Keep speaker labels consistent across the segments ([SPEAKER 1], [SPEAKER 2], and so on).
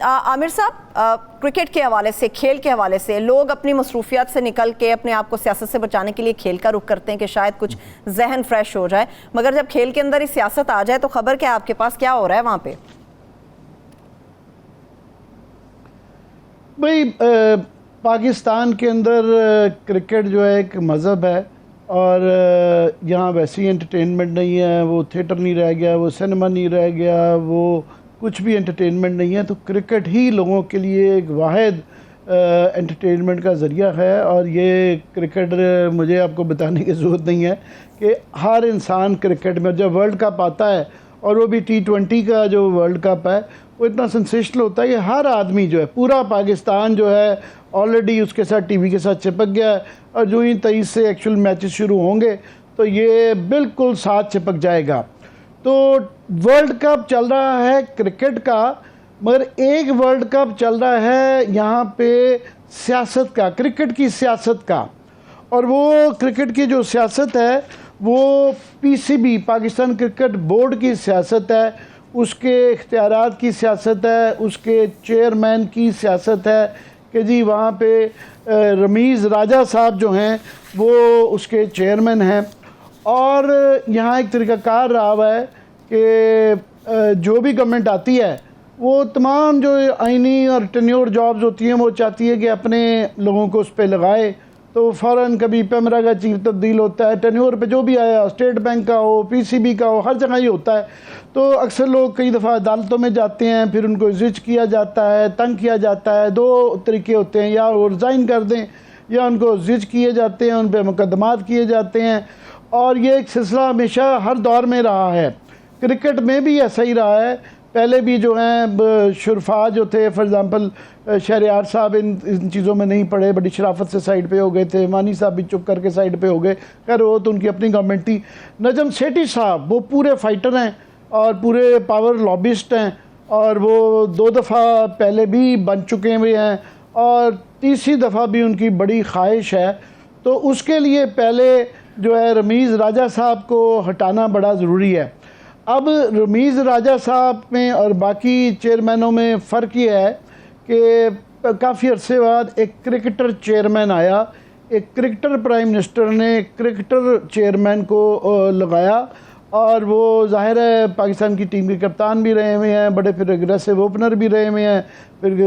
[SPEAKER 1] आमिर साहब, क्रिकेट के हवाले से, खेल के हवाले से लोग अपनी मसरूफियात से निकल के अपने आप को सियासत से बचाने के लिए खेल का रुख करते हैं कि शायद कुछ जहन फ्रेश हो जाए, मगर जब खेल के अंदर ही सियासत आ जाए तो खबर क्या आपके पास, क्या हो रहा है वहाँ पे?
[SPEAKER 2] भाई पाकिस्तान के अंदर क्रिकेट जो है एक मज़हब है और यहाँ वैसी एंटरटेनमेंट नहीं है, वो थिएटर नहीं रह गया, वो सिनेमा नहीं रह गया, वो कुछ भी एंटरटेनमेंट नहीं है। तो क्रिकेट ही लोगों के लिए एक वाहिद एंटरटेनमेंट का ज़रिया है। और ये क्रिकेट मुझे आपको बताने की ज़रूरत नहीं है कि हर इंसान क्रिकेट में, जब वर्ल्ड कप आता है और वो भी T20 का जो वर्ल्ड कप है वो इतना सेंसेशनल होता है, ये हर आदमी जो है, पूरा पाकिस्तान जो है ऑलरेडी उसके साथ टीवी के साथ चिपक गया है। और जो ही 23 से एक्चुअल मैचेस शुरू होंगे तो ये बिल्कुल साथ चिपक जाएगा। तो वर्ल्ड कप चल रहा है क्रिकेट का, मगर एक वर्ल्ड कप चल रहा है यहाँ पे सियासत का, क्रिकेट की सियासत का। और वो क्रिकेट की जो सियासत है वो PCB, पाकिस्तान क्रिकेट बोर्ड की सियासत है, उसके इख्तियारात की सियासत है, उसके चेयरमैन की सियासत है कि जी वहाँ पे रमीज़ राजा साहब जो हैं वो उसके चेयरमैन हैं। और यहाँ एक तरीक़ाकार रहा हुआ है कि जो भी गवर्नमेंट आती है वो तमाम जो आइनी और टेन्योर जॉब्स होती हैं वो चाहती है कि अपने लोगों को उस पर लगाए। तो फ़ौरन कभी पेमरा का चीफ तब्दील होता है, टेन्योर पे जो भी आया, स्टेट बैंक का हो, PCB का हो, हर जगह ही होता है। तो अक्सर लोग कई दफ़ा अदालतों में जाते हैं, फिर उनको जिज किया जाता है, तंग किया जाता है। दो तरीके होते हैं, या वो रिज़ाइन कर दें या उनको जिज किए जाते हैं, उन पर मुकदमात किए जाते हैं। और ये एक सिलसिला हमेशा हर दौर में रहा है, क्रिकेट में भी ऐसा ही रहा है। पहले भी जो हैं शुरफा जो थे, फॉर एग्ज़ाम्पल शहरयार साहब इन चीज़ों में नहीं पड़े, बड़ी शराफत से साइड पे हो गए थे। मानी साहब भी चुप करके साइड पे हो गए, खैर वो तो उनकी अपनी गवर्नमेंट थी। नजम सेठी साहब वो पूरे फाइटर हैं और पूरे पावर लॉबिस्ट हैं, और वो 2 दफ़ा पहले भी बन चुके हुए हैं और तीसरी दफ़ा भी उनकी बड़ी ख्वाहिश है। तो उसके लिए पहले जो है रमीज़ राजा साहब को हटाना बड़ा ज़रूरी है। अब रमीज़ राजा साहब में और बाकी चेयरमैनों में फ़र्क ये है कि काफ़ी अरसे बाद एक क्रिकेटर चेयरमैन आया, एक क्रिकेटर प्राइम मिनिस्टर ने क्रिकेटर चेयरमैन को लगाया। और वो ज़ाहिर है पाकिस्तान की टीम के कप्तान भी रहे हुए हैं, बड़े फिर एग्रेसिव ओपनर भी रहे हुए हैं, फिर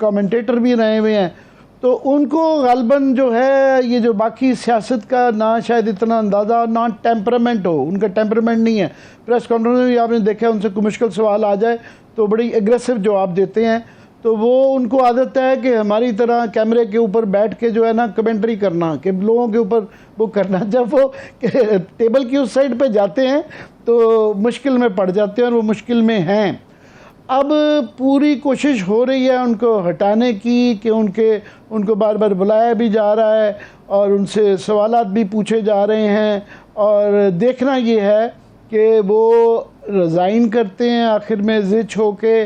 [SPEAKER 2] कमेंटेटर भी रहे हुए हैं। तो उनको ग़ालिबन जो है ये जो बाकी सियासत का ना शायद इतना अंदाज़ा, ना टेम्परामेंट हो, उनका टेम्परामेंट नहीं है। प्रेस कॉन्फ्रेंस में भी आपने देखा उनसे कोई मुश्किल सवाल आ जाए तो बड़ी एग्रेसिव जवाब देते हैं। तो वो उनको आदत है कि हमारी तरह कैमरे के ऊपर बैठ के जो है ना कमेंट्री करना, कि लोगों के ऊपर वो करना। जब वो टेबल की उस साइड पे जाते हैं तो मुश्किल में पड़ जाते हैं, और वो मुश्किल में हैं। अब पूरी कोशिश हो रही है उनको हटाने की, कि उनको बार बार बुलाया भी जा रहा है और उनसे सवालात भी पूछे जा रहे हैं। और देखना ये है कि वो रिज़ाइन करते हैं आखिर में जिच होके,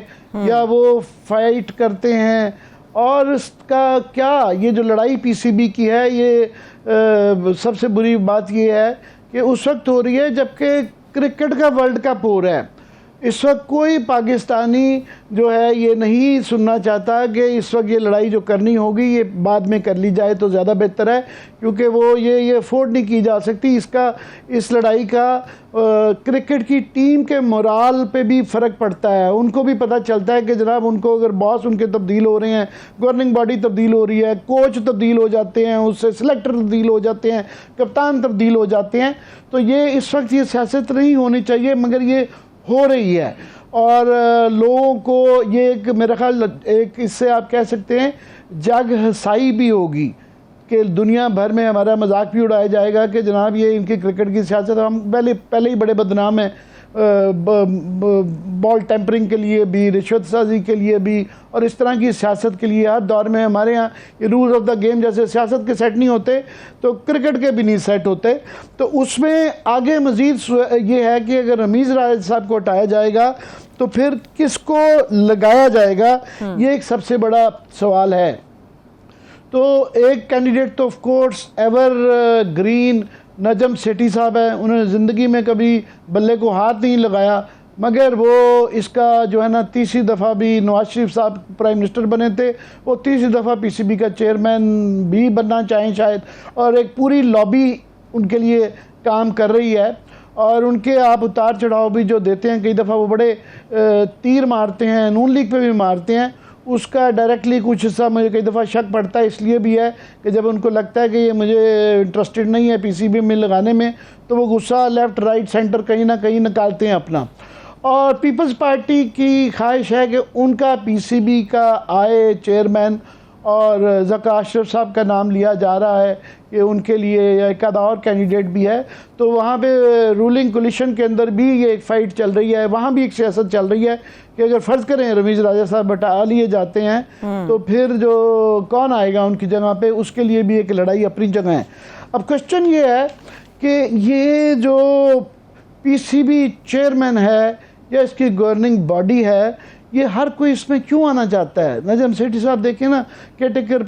[SPEAKER 2] या वो फाइट करते हैं। और इसका क्या, ये जो लड़ाई PCB की है, ये सबसे बुरी बात ये है कि उस वक्त हो रही है जबकि क्रिकेट का वर्ल्ड कप हो रहा है। इस वक्त कोई पाकिस्तानी जो है ये नहीं सुनना चाहता कि इस वक्त ये लड़ाई जो करनी होगी ये बाद में कर ली जाए तो ज़्यादा बेहतर है, क्योंकि वो ये अफोर्ड नहीं की जा सकती। इस लड़ाई का क्रिकेट की टीम के मोराल पे भी फ़र्क पड़ता है। उनको भी पता चलता है कि जनाब उनको अगर बॉस उनके तब्दील हो रहे हैं, गवर्निंग बॉडी तब्दील हो रही है, कोच तब्दील हो जाते हैं, उससे सिलेक्टर तब्दील हो जाते हैं, कप्तान तब्दील हो जाते हैं। तो ये इस वक्त ये सियासत नहीं होनी चाहिए, मगर ये हो रही है। और लोगों को ये एक, मेरा ख्याल एक इससे आप कह सकते हैं जग हसाई भी होगी, कि दुनिया भर में हमारा मजाक भी उड़ाया जाएगा कि जनाब ये इनकी क्रिकेट की सियासत, हम पहले ही बड़े बदनाम हैं बॉल टेम्परिंग के लिए भी, रिश्वत साजी के लिए भी, और इस तरह की सियासत के लिए हर दौर में हमारे यहाँ ये रूल्स ऑफ द गेम जैसे सियासत के सेट नहीं होते तो क्रिकेट के भी नहीं सेट होते। तो उसमें आगे मज़ीद ये है कि अगर रमीज़ राजा साहब को हटाया जाएगा तो फिर किसको लगाया जाएगा, ये एक सबसे बड़ा सवाल है। तो एक कैंडिडेट तो of course ever green Najam Sethi साहब है, उन्होंने ज़िंदगी में कभी बल्ले को हाथ नहीं लगाया, मगर वो इसका जो है ना तीसरी दफ़ा भी नवाज शरीफ साहब प्राइम मिनिस्टर बने थे, वो तीसरी दफ़ा पीसीबी का चेयरमैन भी बनना चाहें शायद, और एक पूरी लॉबी उनके लिए काम कर रही है। और उनके आप उतार चढ़ाव भी जो देते हैं, कई दफ़ा वो बड़े तीर मारते हैं, नून लीग पे भी मारते हैं, उसका डायरेक्टली कुछ हिस्सा मुझे कई दफ़ा शक पड़ता है इसलिए भी है कि जब उनको लगता है कि ये मुझे इंटरेस्टेड नहीं है पीसीबी में लगाने में, तो वो गुस्सा लेफ़्ट राइट सेंटर कहीं ना कहीं निकालते हैं अपना। और पीपल्स पार्टी की ख्वाहिश है कि उनका पीसीबी का आए चेयरमैन, और ज़का अशरफ साहब का नाम लिया जा रहा है कि उनके लिए या एक आधा और कैंडिडेट भी है। तो वहाँ पे रूलिंग कोलिशन के अंदर भी ये एक फ़ाइट चल रही है, वहाँ भी एक सियासत चल रही है कि अगर फ़र्ज़ करें रमीज़ राजा साहब बटा लिए जाते हैं तो फिर जो कौन आएगा उनकी जगह पे, उसके लिए भी एक लड़ाई अपनी जगह है। अब क्वेश्चन ये है कि ये जो पीसीबी चेयरमैन है या इसकी गवर्निंग बॉडी है, ये हर कोई इसमें क्यों आना चाहता है? नजम सेठी साहब देखें ना, केटेकर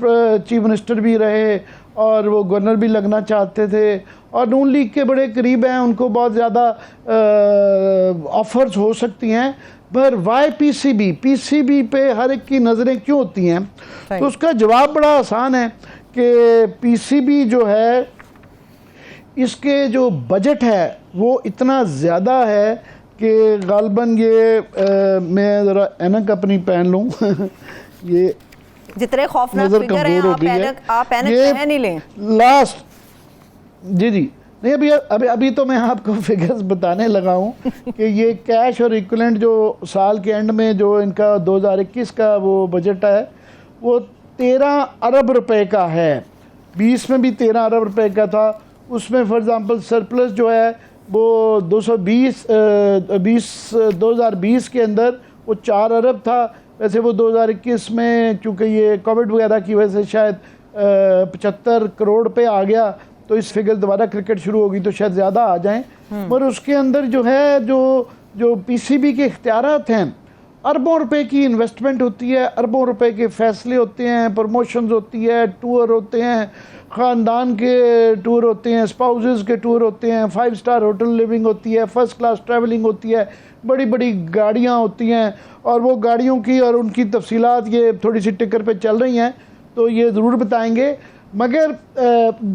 [SPEAKER 2] चीफ मिनिस्टर भी रहे और वो गवर्नर भी लगना चाहते थे, और नून लीग के बड़े करीब हैं, उनको बहुत ज़्यादा ऑफर्स हो सकती हैं, पर वाई पीसीबी, पीसीबी पे हर एक की नज़रें क्यों होती हैं? तो उसका जवाब बड़ा आसान है कि पीसीबी जो है, इसके जो बजट है वो इतना ज़्यादा है कि गालबन ये मैं ज़रा ऐनक अपनी पहन लूँ ये
[SPEAKER 1] जितने खौफनाक
[SPEAKER 2] नज़र
[SPEAKER 1] फिगर हैं,
[SPEAKER 2] कमज़ोर हो गई है।
[SPEAKER 1] आप ऐनक
[SPEAKER 2] ये
[SPEAKER 1] पहन ही लें।
[SPEAKER 2] लास्ट जी नहीं, अभी तो मैं आपको फिगर्स बताने लगा हूँ कि ये कैश और इक्विवेलेंट जो साल के एंड में जो इनका 2021 का वो बजट है वो 13 अरब रुपए का है। 20 में भी 13 अरब रुपए का था। उसमें फॉर एग्ज़ाम्पल सरप्लस जो है वो 2020 के अंदर वो 4 अरब था। वैसे वो 2021 में चूँकि ये कोविड वगैरह की वजह से शायद 75 करोड़ पे आ गया, तो इस फिगर दोबारा क्रिकेट शुरू होगी तो शायद ज़्यादा आ जाएं। पर उसके अंदर जो है जो पीसीबी के इख्तियारात हैं, अरबों रुपए की इन्वेस्टमेंट होती है, अरबों रुपए के फैसले होते हैं, प्रमोशंस होती है, टूर होते हैं, ख़ानदान के टूर होते हैं, स्पाउसेस के टूर होते हैं, 5 स्टार होटल लिविंग होती है, फर्स्ट क्लास ट्रैवलिंग होती है, बड़ी बड़ी गाड़ियाँ होती हैं। और वो गाड़ियों की और उनकी तफसीलात ये थोड़ी सी टिकर पे चल रही हैं, तो ये ज़रूर बताएंगे। मगर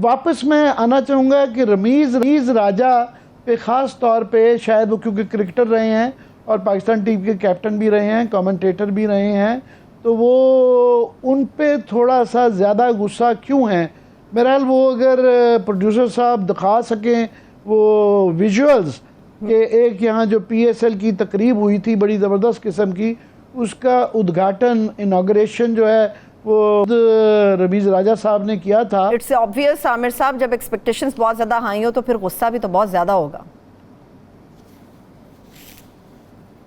[SPEAKER 2] वापस मैं आना चाहूँगा कि रमीज़ राजा पे ख़ास तौर पे, शायद वो क्योंकि क्रिकेटर रहे हैं और पाकिस्तान टीम के कैप्टन भी रहे हैं, कमेंटेटर भी रहे हैं, तो वो उन पे थोड़ा सा ज़्यादा गुस्सा क्यों है? बहरहाल वो अगर प्रोड्यूसर साहब दिखा सकें वो विजुअल्स कि एक यहाँ जो पीएसएल की तकरीब हुई थी बड़ी ज़बरदस्त किस्म की, उसका उद्घाटन इनाग्रेशन जो है वो रमीज़ राजा साहब ने किया था।
[SPEAKER 1] इट्स ऑब्वियस आमिर साहब, जब एक्सपेक्टेशंस बहुत ज़्यादा हाई हो तो फिर गुस्सा भी तो बहुत ज़्यादा होगा।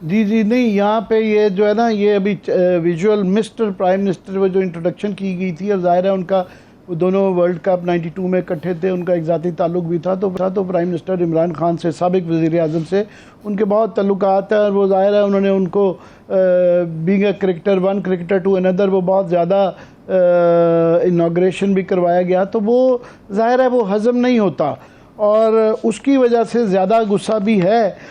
[SPEAKER 2] जी नहीं, यहाँ पे ये जो है ना, ये अभी विजुअल मिस्टर प्राइम मिनिस्टर वो जो इंट्रोडक्शन की गई थी, और ज़ाहिर है उनका वो दोनों वर्ल्ड कप 92 में इकट्ठे थे, उनका एक ज़ाती ताल्लुक भी था। तो प्राइम मिनिस्टर इमरान खान से, साबिक वज़ीर आज़म से उनके बहुत ताल्लुकात हैं, और वो ज़ाहिर है उन्होंने उनको being a cricketer, one cricketer to another, वो बहुत ज़्यादा इनाग्रेशन भी करवाया गया, तो वो ज़ाहिर है वो हज़म नहीं होता, और उसकी वजह से ज़्यादा गुस्सा भी है।